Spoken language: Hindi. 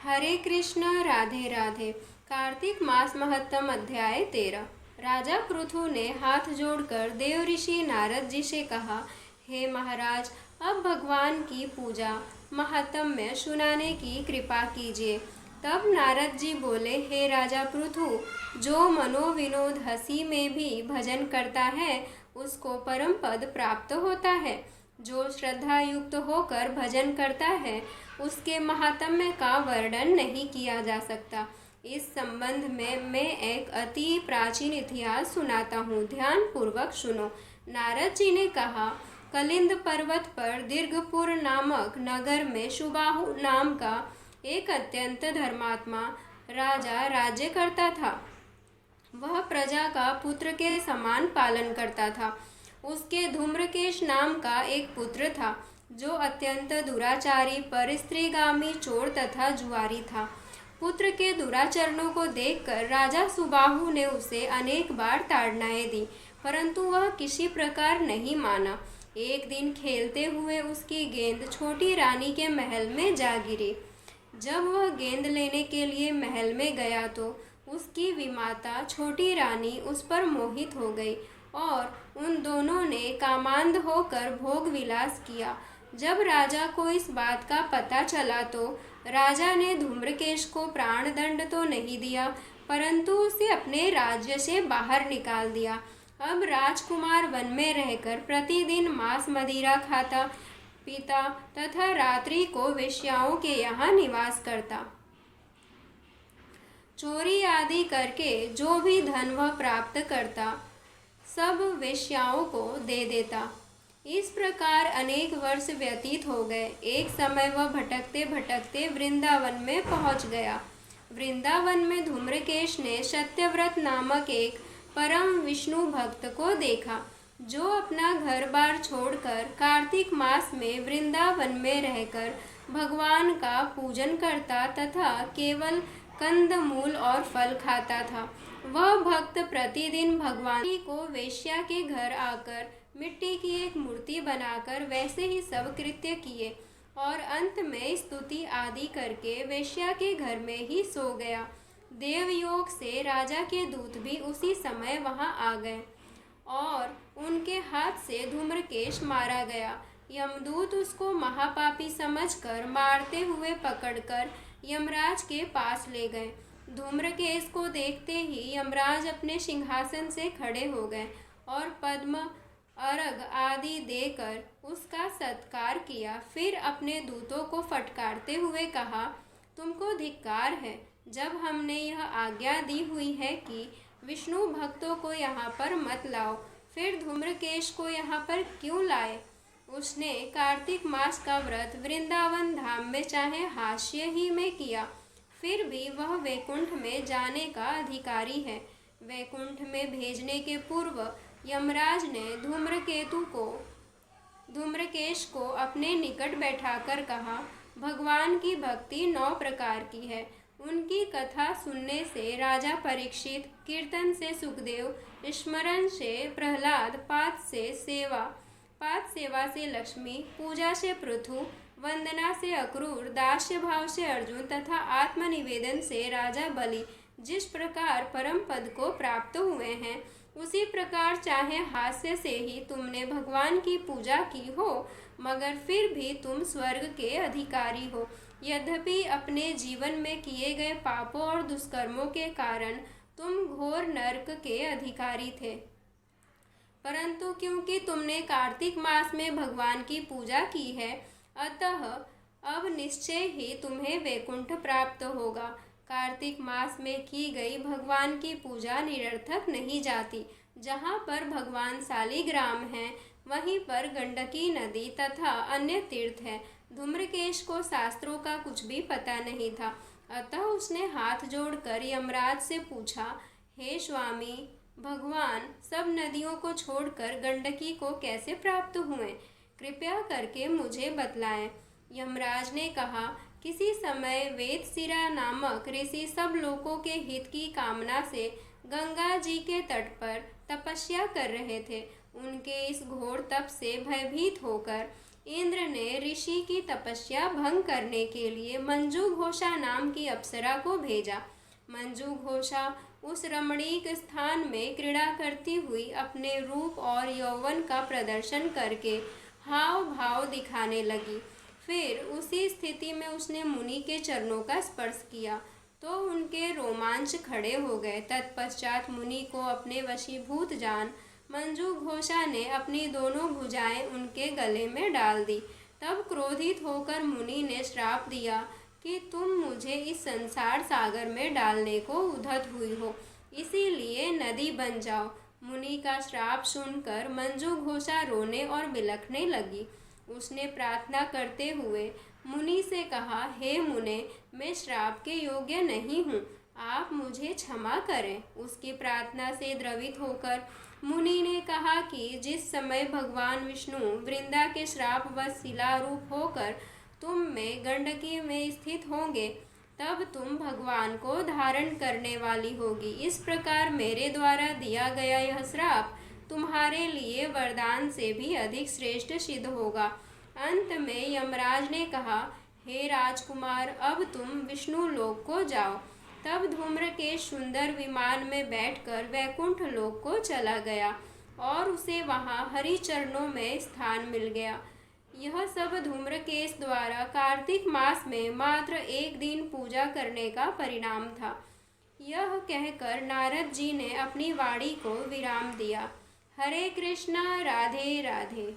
हरे कृष्ण राधे राधे। कार्तिक मास महत्तम अध्याय 13। राजा पृथु ने हाथ जोड़कर देव ऋषि नारद जी से कहा, हे महाराज, अब भगवान की पूजा महात्म्य सुनाने की कृपा कीजिए। तब नारद जी बोले, हे राजा पृथु, जो मनोविनोद हंसी में भी भजन करता है उसको परम पद प्राप्त होता है। जो श्रद्धा युक्त होकर भजन करता है उसके महात्म्य का वर्णन नहीं किया जा सकता। इस संबंध में मैं एक अति प्राचीन इतिहास सुनाता हूँ, ध्यान पूर्वक सुनो। नारद जी ने कहा, कलिंद पर्वत पर दीर्घपुर नामक नगर में सुबाहु नाम का एक अत्यंत धर्मात्मा राजा राज्य करता था। वह प्रजा का पुत्र के समान पालन करता था। उसके धूम्रकेश नाम का एक पुत्र था जो अत्यंत दुराचारी परिस्त्रीगामी चोर तथा जुआरी था। पुत्र के दुराचरणों को देखकर राजा सुबाहु ने उसे अनेक बार ताड़नाएं दी, परंतु वह किसी प्रकार नहीं माना। एक दिन खेलते हुए उसकी गेंद छोटी रानी के महल में जा गिरी। जब वह गेंद लेने के लिए महल में गया तो उसकी विमाता छोटी रानी उस पर मोहित हो गई और उन दोनों ने कामांध होकर भोग विलास किया। जब राजा को इस बात का पता चला तो राजा ने धूम्रकेश को प्राणदंड तो नहीं दिया, परंतु उसे अपने राज्य से बाहर निकाल दिया। अब राजकुमार वन में रहकर प्रतिदिन मांस मदिरा खाता पीता तथा रात्रि को वेश्याओं के यहाँ निवास करता। चोरी आदि करके जो भी धन वह प्राप्त करता सब वेश्याओं को दे देता। इस प्रकार अनेक वर्ष व्यतीत हो गए। एक समय वह भटकते भटकते वृंदावन में पहुंच गया। वृंदावन में धूम्रकेश ने सत्यव्रत नामक एक परम विष्णु भक्त को देखा, जो अपना घर बार छोड़कर कार्तिक मास में वृंदावन में रहकर भगवान का पूजन करता तथा केवल कंद मूल और फल खाता था। वह भक्त प्रतिदिन भगवान को वेश्या के घर आकर मिट्टी की एक मूर्ति बनाकर वैसे ही सब कृत्य किए और अंत में स्तुति आदि करके वेश्या के घर में ही सो गया। देवयोग से राजा के दूत भी उसी समय वहां आ गए और उनके हाथ से धूम्रकेश मारा गया। यमदूत उसको महापापी समझकर मारते हुए पकड़कर यमराज के पास ले गए। धूम्रकेश को देखते ही यमराज अपने सिंहासन से खड़े हो गए और पद्म अर्घ आदि देकर उसका सत्कार किया। फिर अपने दूतों को फटकारते हुए कहा, तुमको धिक्कार है। जब हमने यह आज्ञा दी हुई है कि विष्णु भक्तों को यहाँ पर मत लाओ, फिर धूम्रकेश को यहाँ पर क्यों लाए? उसने कार्तिक मास का व्रत वृंदावन धाम में चाहे हास्य ही में किया, फिर भी वह वैकुंठ में जाने का अधिकारी है। वैकुंठ में भेजने के पूर्व यमराज ने धूम्रकेश को अपने निकट बैठाकर कहा, भगवान की भक्ति 9 प्रकार की है। उनकी कथा सुनने से राजा परीक्षित, कीर्तन से सुखदेव, स्मरण से प्रहलाद, पाद सेवा से लक्ष्मी, पूजा से पृथु, वंदना से अक्रूर, दास्य भाव से अर्जुन तथा आत्मनिवेदन से राजा बलि जिस प्रकार परम पद को प्राप्त हुए हैं, उसी प्रकार चाहे हास्य से ही तुमने भगवान की पूजा की हो, मगर फिर भी तुम स्वर्ग के अधिकारी हो। यद्यपि अपने जीवन में किए गए पापों और दुष्कर्मों के कारण तुम घोर नरक के अधिकारी थे, परंतु क्योंकि तुमने कार्तिक मास में भगवान की पूजा की है, अतः अब निश्चय ही तुम्हें वैकुंठ प्राप्त होगा। कार्तिक मास में की गई भगवान की पूजा निरर्थक नहीं जाती। जहाँ पर भगवान शालिग्राम हैं, वहीं पर गंडकी नदी तथा अन्य तीर्थ है। धूम्रकेश को शास्त्रों का कुछ भी पता नहीं था, अतः उसने हाथ जोड़कर यमराज से पूछा, हे स्वामी, भगवान सब नदियों को छोड़कर गंडकी को कैसे प्राप्त हुए? कृपया करके मुझे बतलाएं। यमराज ने कहा, किसी समय वेदशिरा नामक ऋषि सब लोगों के हित की कामना से गंगा जी के तट पर तपस्या कर रहे थे। उनके इस घोर तप से भयभीत होकर इंद्र ने ऋषि की तपस्या भंग करने के लिए मंजू घोषा नाम की अप्सरा को भेजा। मंजू घोषा उस रमणीक स्थान में क्रीड़ा करती हुई अपने रूप और यौवन का प्रदर्शन करके हाव भाव दिखाने लगी। फिर उसी स्थिति में उसने मुनि के चरणों का स्पर्श किया तो उनके रोमांच खड़े हो गए। तत्पश्चात मुनि को अपने वशीभूत जान मंजू घोषा ने अपनी दोनों भुजाएं उनके गले में डाल दी। तब क्रोधित होकर मुनि ने श्राप दिया कि तुम मुझे इस संसार सागर में डालने को उद्यत हुई हो, इसीलिए नदी बन जाओ। मुनि का श्राप सुनकर मंजू घोषा रोने और बिलखने लगी। उसने प्रार्थना करते हुए मुनि से कहा, हे मुने, मैं श्राप के योग्य नहीं हूँ, आप मुझे क्षमा करें। उसकी प्रार्थना से द्रवित होकर मुनि ने कहा कि जिस समय भगवान विष्णु वृंदा के श्रापवश शिलारूप होकर तुम में गंडकी में स्थित होंगे, तब तुम भगवान को धारण करने वाली होगी। इस प्रकार मेरे द्वारा दिया गया यह श्राप तुम्हारे लिए वरदान से भी अधिक श्रेष्ठ सिद्ध होगा। अंत में यमराज ने कहा, हे राजकुमार, अब तुम विष्णु लोक को जाओ। तब धूम्रकेश सुंदर विमान में बैठकर वैकुंठ लोक को चला गया और उसे वहाँ हरि चरणों में स्थान मिल गया। यह सब धूम्रकेश द्वारा कार्तिक मास में मात्र एक दिन पूजा करने का परिणाम था। यह कहकर नारद जी ने अपनी वाणी को विराम दिया। हरे कृष्णा, राधे राधे।